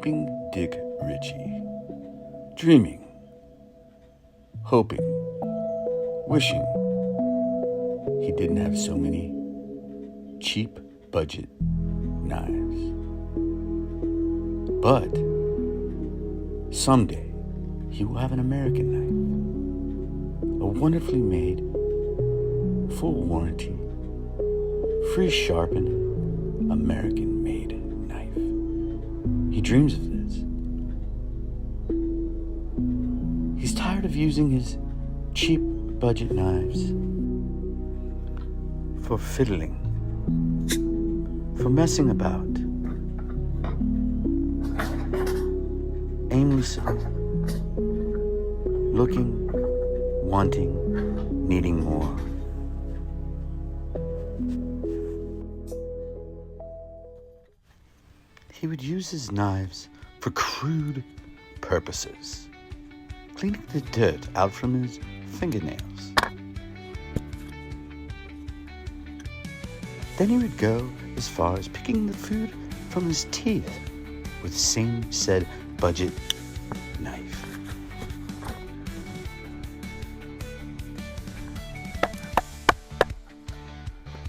Sleeping Dick Ritchie. Dreaming, hoping, wishing he didn't have so many cheap budget knives. But someday he will have an American knife, a wonderfully made, full warranty, free sharpened, American made knife. He dreams of this. He's tired of using his cheap budget knives for fiddling, for messing about, aimlessly looking, wanting, needing more. He would use his knives for crude purposes, cleaning the dirt out from his fingernails. Then he would go as far as picking the food from his teeth with the same said budget knife.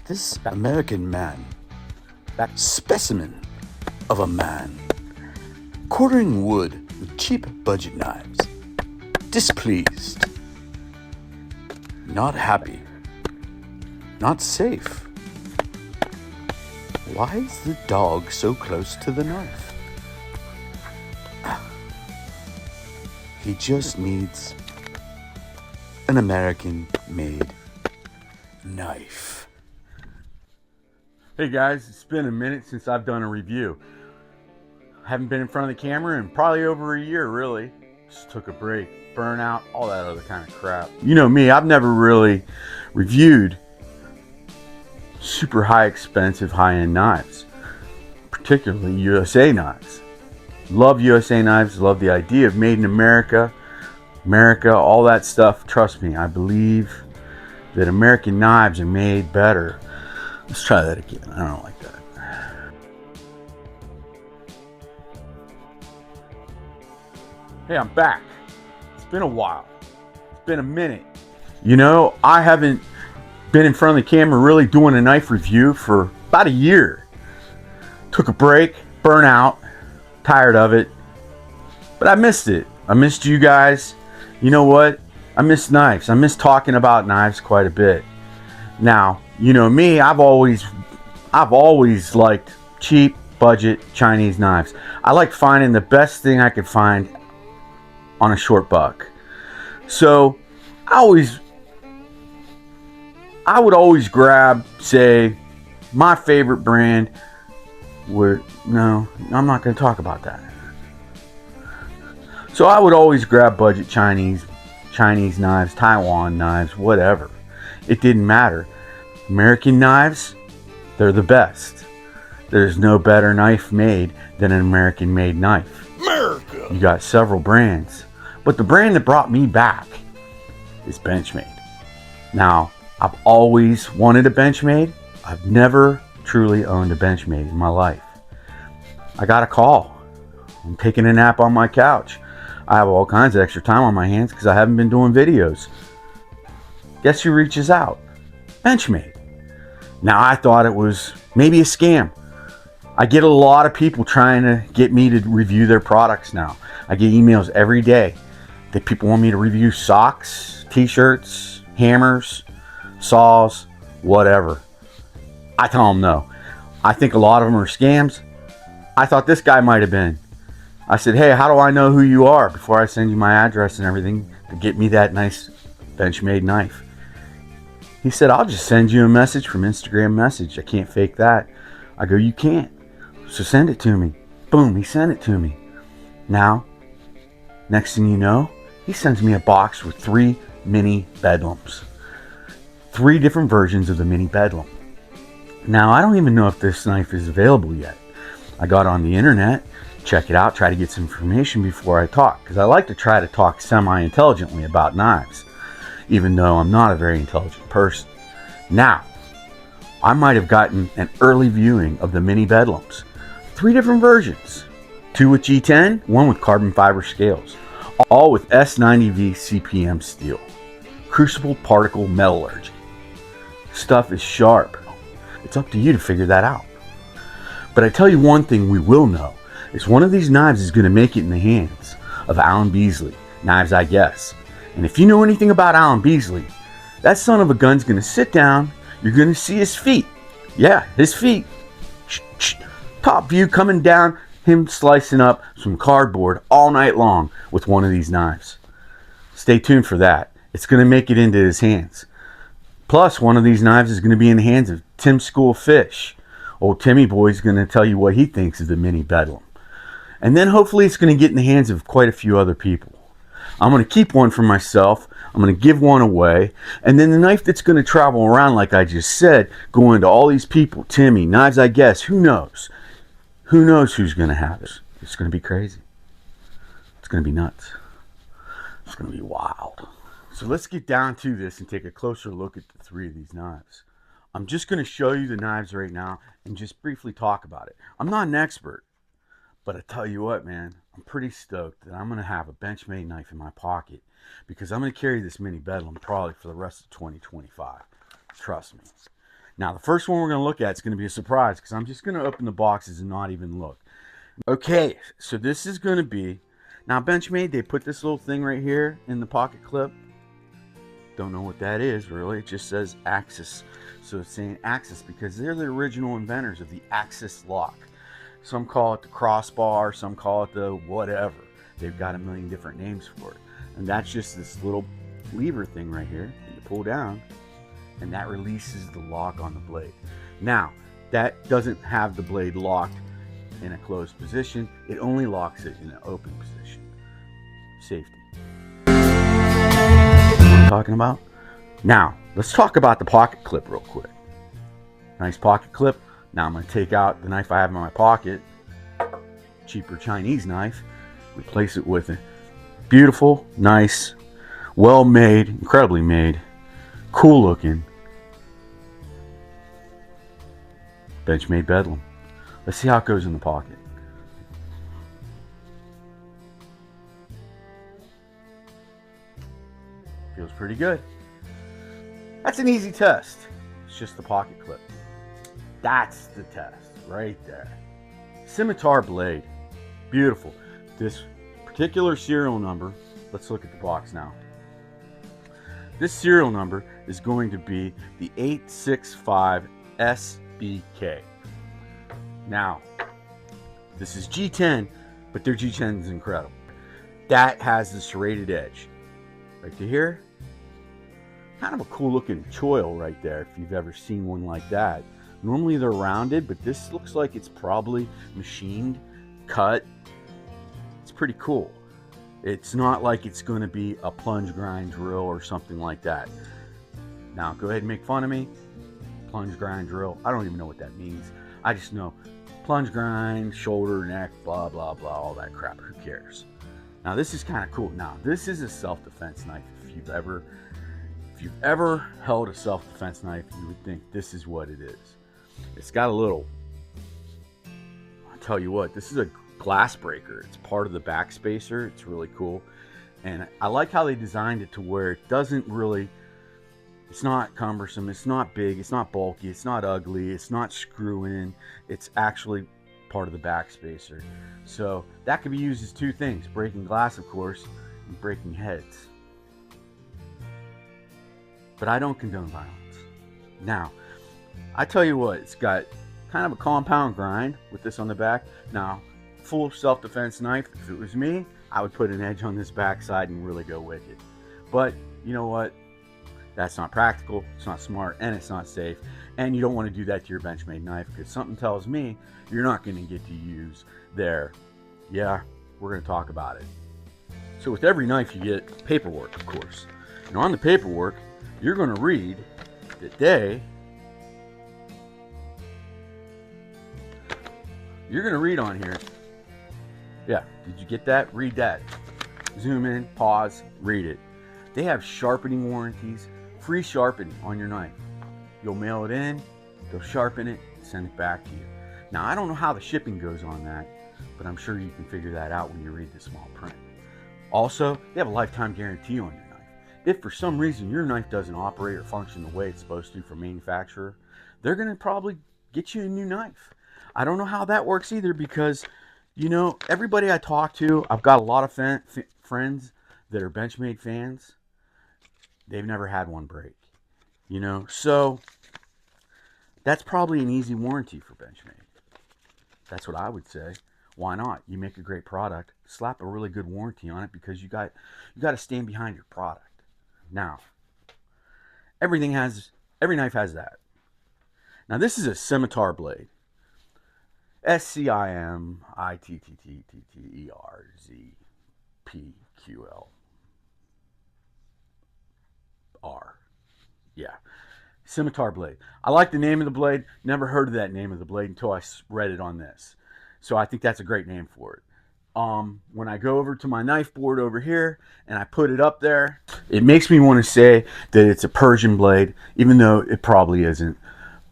This American man, that specimen of a man, quartering wood with cheap budget knives, displeased, not happy, not safe. Why is the dog so close to the knife? He just needs an American-made knife. Hey guys, it's been a minute since I've done a review. Haven't been in front of the camera in probably over a year, really. Just took a break, burnout, all that other kind of crap. You know me, I've never really reviewed super high expensive high-end knives, particularly USA knives. Love USA knives, love the idea of made in America, all that stuff. Trust me, I believe that American knives are made better. Let's try that again. I don't like that. Hey, I'm back. It's been a while. It's been a minute. You know, I haven't been in front of the camera really doing a knife review for about a year. Took a break, burnout, tired of it. But I missed it. I missed you guys. You know what? I miss knives. I miss talking about knives quite a bit. Now, you know me, I've always liked cheap budget Chinese knives. I like finding the best thing I could find on a short buck. So I would always grab, say, my favorite brand. No, I'm not going to talk about that. So I would always grab budget Chinese knives, Taiwan knives, whatever. It didn't matter. American knives, they're the best. There's no better knife made than an American made knife. America! You got several brands, but the brand that brought me back is Benchmade. Now, I've always wanted a Benchmade. I've never truly owned a Benchmade in my life. I got a call. I'm taking a nap on my couch. I have all kinds of extra time on my hands because I haven't been doing videos. Guess who reaches out? Benchmade. Now, I thought it was maybe a scam. I get a lot of people trying to get me to review their products now. I get emails every day that people want me to review socks, t-shirts, hammers, saws, whatever. I tell them no. I think a lot of them are scams. I thought this guy might have been. I said, hey, how do I know who you are before I send you my address and everything to get me that nice Benchmade knife? He said, I'll just send you a message from Instagram message. I can't fake that. I go, you can't. So send it to me. Boom, he sent it to me. Now, next thing you know, he sends me a box with 3 Mini Bedlams. 3 different versions of the Mini Bedlam. Now, I don't even know if this knife is available yet. I got on the internet, check it out, try to get some information before I talk, because I like to try to talk semi-intelligently about knives, even though I'm not a very intelligent person. Now, I might have gotten an early viewing of the Mini Bedlams. 3 different versions, 2 with G10, 1 with carbon fiber scales, all with S90V CPM steel. Crucible particle metallurgy. Stuff is sharp. It's up to you to figure that out. But I tell you one thing we will know, is one of these knives is going to make it in the hands of Alan Beasley, Knives I Guess. And if you know anything about Alan Beasley, that son of a gun's going to sit down, you're going to see his feet. Yeah, his feet. Top view coming down, him slicing up some cardboard all night long with one of these knives. Stay tuned for that. It's going to make it into his hands. Plus, one of these knives is going to be in the hands of Tim School Fish. Old Timmy Boy's going to tell you what he thinks of the Mini Bedlam. And then hopefully it's going to get in the hands of quite a few other people. I'm going to keep one for myself. I'm going to give one away. And then the knife that's going to travel around, like I just said, going to all these people, Timmy, Knives I Guess, who knows? Who knows who's going to have it? It's going to be crazy. It's going to be nuts. It's going to be wild. So let's get down to this and take a closer look at the 3 of these knives. I'm just going to show you the knives right now and just briefly talk about it. I'm not an expert, but I tell you what, man, I'm pretty stoked that I'm going to have a Benchmade knife in my pocket because I'm going to carry this Mini Bedlam probably for the rest of 2025. Trust me. Now, the first one we're going to look at is going to be a surprise because I'm just going to open the boxes and not even look. Okay, so this is going to be... Now, Benchmade, they put this little thing right here in the pocket clip. Don't know what that is, really. It just says Axis. So it's saying Axis because they're the original inventors of the Axis lock. Some call it the crossbar, some call it the whatever. They've got a million different names for it. And that's just this little lever thing right here that you pull down, and that releases the lock on the blade. Now, that doesn't have the blade locked in a closed position. It only locks it in an open position. Safety. Talking about. Now, let's talk about the pocket clip real quick. Nice pocket clip. Now I'm going to take out the knife I have in my pocket, cheaper Chinese knife, replace it with a beautiful, nice, well-made, incredibly made, cool-looking Benchmade Bedlam. Let's see how it goes in the pocket. Feels pretty good. That's an easy test. It's just the pocket clip. That's the test right there. Scimitar blade. Beautiful. This particular serial number, let's look at the box now. This serial number is going to be the 865 SBK. Now, this is G10, but their G10 is incredible. That has the serrated edge. Right to here. Kind of a cool looking choil right there if you've ever seen one like that. Normally they're rounded, but this looks like it's probably machined, cut. It's pretty cool. It's not like it's going to be a plunge grind drill or something like that. Now go ahead and make fun of me. Plunge grind drill. I don't even know what that means. I just know plunge grind, shoulder, neck, blah, blah, blah, all that crap. Who cares? Now this is kind of cool. Now this is a self-defense knife. If you've ever held a self-defense knife, you would think this is what it is. It's got a little, I'll tell you what, this is a glass breaker. It's part of the back spacer. It's really cool. And I like how they designed it to where it doesn't really, it's not cumbersome, it's not big, it's not bulky, it's not ugly, it's not screw in. It's actually part of the back spacer. So that could be used as 2 things, breaking glass, of course, and breaking heads. But I don't condone violence. Now, I tell you what, it's got kind of a compound grind with this on the back. Now, full self-defense knife, if it was me, I would put an edge on this backside and really go wicked. But you know what? That's not practical, it's not smart, and it's not safe. And you don't want to do that to your Benchmade knife because something tells me you're not going to get to use their, yeah, we're going to talk about it. So with every knife you get paperwork, of course. And on the paperwork, you're going to read that you're going to read on here. Yeah, did you get that? Read that. Zoom in, pause, read it. They have sharpening warranties, free sharpening on your knife. You'll mail it in, they'll sharpen it, send it back to you. Now, I don't know how the shipping goes on that, but I'm sure you can figure that out when you read the small print. Also, they have a lifetime guarantee on your knife. If for some reason your knife doesn't operate or function the way it's supposed to from manufacturer, they're going to probably get you a new knife. I don't know how that works either, because, you know, everybody I talk to, I've got a lot of friends that are Benchmade fans. They've never had one break, you know, so that's probably an easy warranty for Benchmade. That's what I would say. Why not? You make a great product, slap a really good warranty on it, because you got to stand behind your product. Now, every knife has that. Now, this is a scimitar blade. SCIMITTTTERZPQLR. Yeah. Scimitar blade. I like the name of the blade. Never heard of that name of the blade until I read it on this. So I think that's a great name for it. When I go over to my knife board over here and I put it up there, it makes me want to say that it's a Persian blade, even though it probably isn't,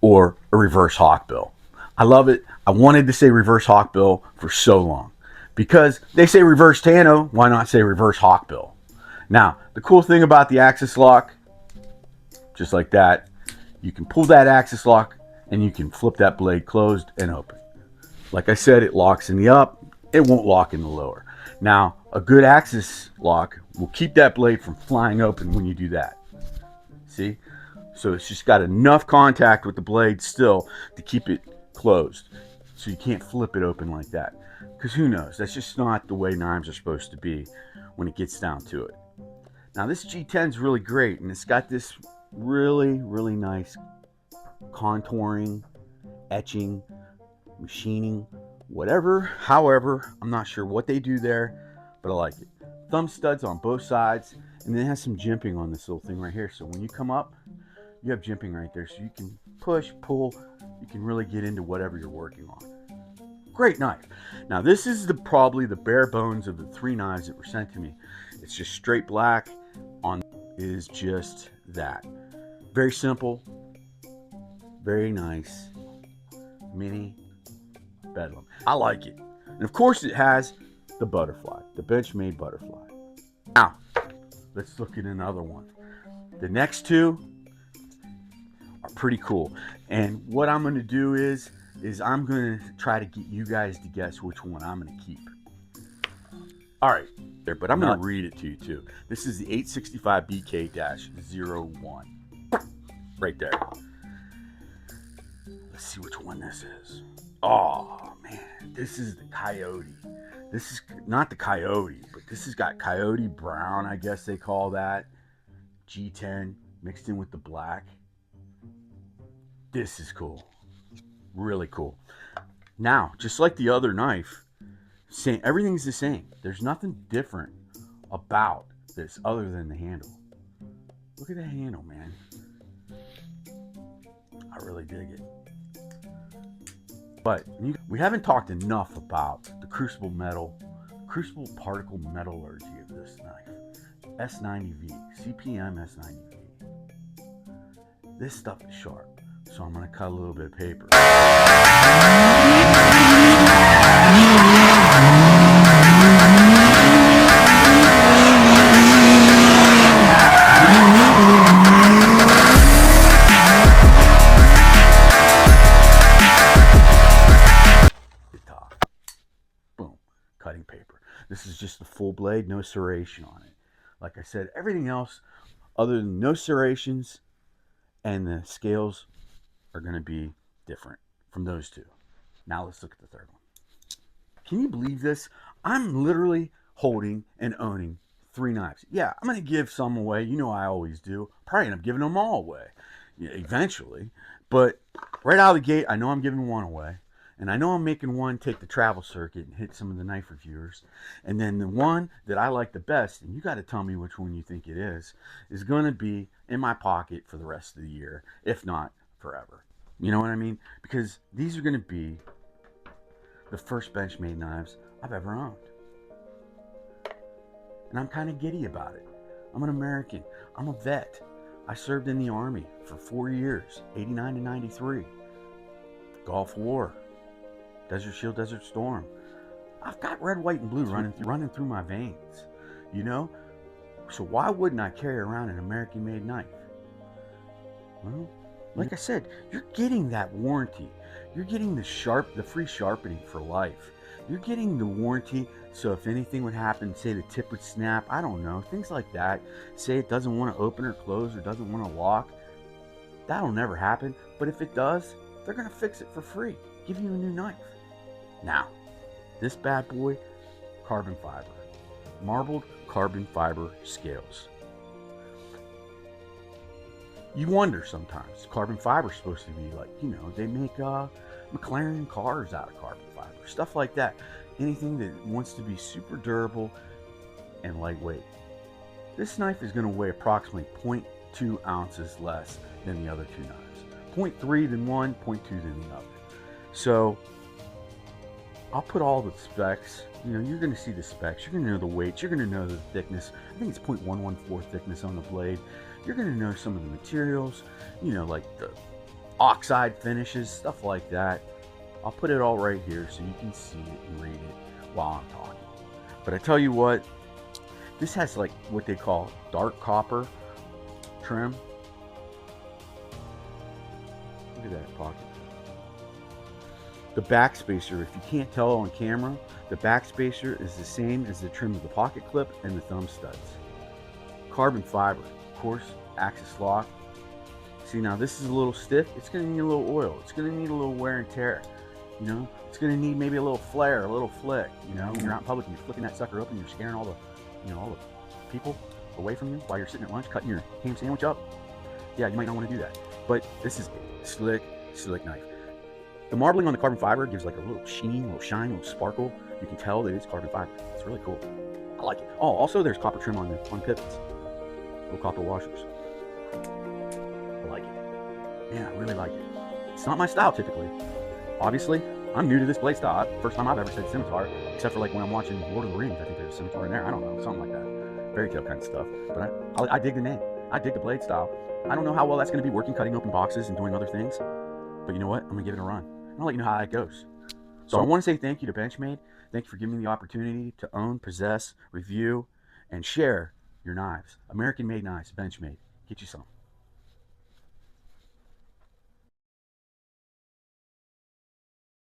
or a reverse hawkbill. I love it. I wanted to say reverse hawkbill for so long, because they say reverse Tano. Why not say reverse hawkbill? Now, the cool thing about the axis lock, just like that, you can pull that axis lock and you can flip that blade closed and open. Like I said, it locks in the up. It won't lock in the lower. Now, a good axis lock will keep that blade from flying open when you do that. See? So it's just got enough contact with the blade still to keep it closed. So you can't flip it open like that. Because who knows? That's just not the way knives are supposed to be when it gets down to it. Now, this G10 is really great, and it's got this really, really nice contouring, etching, machining, whatever, however, I'm not sure what they do there, but I like it. Thumb studs on both sides, and then it has some jimping on this little thing right here. So when you come up, you have jimping right there, so you can push, pull, you can really get into whatever you're working on. Great knife. Now, this is probably the bare bones of the 3 knives that were sent to me. It's just straight black on is just that. Very simple, very nice, Mini Bedlam. I like it. And of course it has the butterfly, the Benchmade butterfly. Now, let's look at another one. The next 2 are pretty cool. And what I'm going to do is I'm going to try to get you guys to guess which one I'm going to keep. All right, there, but I'm going to read it to you too. This is the 865 BK-01. Right there. Let's see which one this is. Oh, man, this is the Coyote. This is not the Coyote, but this has got Coyote Brown, I guess they call that. G10 mixed in with the black. This is cool. Really cool. Now, just like the other knife, everything's the same. There's nothing different about this other than the handle. Look at the handle, man. I really dig it. But we haven't talked enough about the crucible particle metallurgy of this knife. S90V, CPM S90V. This stuff is sharp, so I'm going to cut a little bit of paper. Boom, cutting paper. This is just the full blade, no serration on it. Like I said, everything else other than no serrations and the scales are going to be different from those 2. Now let's look at the third one. Can you believe this? I'm literally holding and owning 3 knives. Yeah, I'm going to give some away. You know I always do. Probably end up giving them all away eventually. But right out of the gate, I know I'm giving one away. And I know I'm making one take the travel circuit and hit some of the knife reviewers. And then the one that I like the best, and you got to tell me which one you think it is going to be in my pocket for the rest of the year, if not forever. You know what I mean? Because these are going to be the first Benchmade knives I've ever owned. And I'm kind of giddy about it. I'm an American. I'm a vet. I served in the Army for 4 years, 89 to 93. Gulf War. Desert Shield, Desert Storm. I've got red, white, and blue running through my veins, you know? So why wouldn't I carry around an American-made knife? Well, like I said, you're getting that warranty. You're getting the free sharpening for life. You're getting the warranty, so if anything would happen, say the tip would snap, I don't know, things like that. Say it doesn't want to open or close or doesn't want to lock. That'll never happen, but if it does, they're going to fix it for free. Give you a new knife. Now, this bad boy, carbon fiber. Marbled carbon fiber scales. You wonder sometimes, carbon fiber is supposed to be like, they make McLaren cars out of carbon fiber, stuff like that. Anything that wants to be super durable and lightweight. This knife is going to weigh approximately 0.2 ounces less than the other two knives. 0.3 than one, 0.2 than the other. So I'll put all the specs. You're going to see the specs. You're going to know the weights. You're going to know the thickness. I think it's 0.114 thickness on the blade. You're going to know some of the materials, like the oxide finishes, stuff like that. I'll put it all right here so you can see it and read it while I'm talking. But I tell you what, this has like what they call dark copper trim. Look at that pocket. The back spacer, if you can't tell on camera, the back spacer is the same as the trim of the pocket clip and the thumb studs. Carbon fiber, of course, axis lock. See, now this is a little stiff. It's going to need a little oil. It's going to need a little wear and tear. It's going to need maybe a little flare, a little flick. When you're out in public and you're flicking that sucker open, you're scaring all the people away from you while you're sitting at lunch cutting your ham sandwich up. Yeah, you might not want to do that. But this is a slick knife. The marbling on the carbon fiber gives like a little sheen, a little shine, a little sparkle. You can tell that it's carbon fiber. It's really cool. I like it. Oh, also there's copper trim on pivots. Little copper washers. I like it. Yeah, I really like it. It's not my style typically. Obviously, I'm new to this blade style. First time I've ever said scimitar, except for like when I'm watching Lord of the Rings. I think there's a scimitar in there. I don't know, something like that. Fairy tale kind of stuff. But I dig the name. I dig the blade style. I don't know how well that's going to be working, cutting open boxes and doing other things. But you know what? I'm going to give it a run. I'll let you know how it goes. So I want to say thank you to Benchmade. Thank you for giving me the opportunity to own, possess, review, and share your knives. American-made knives, Benchmade. Get you some.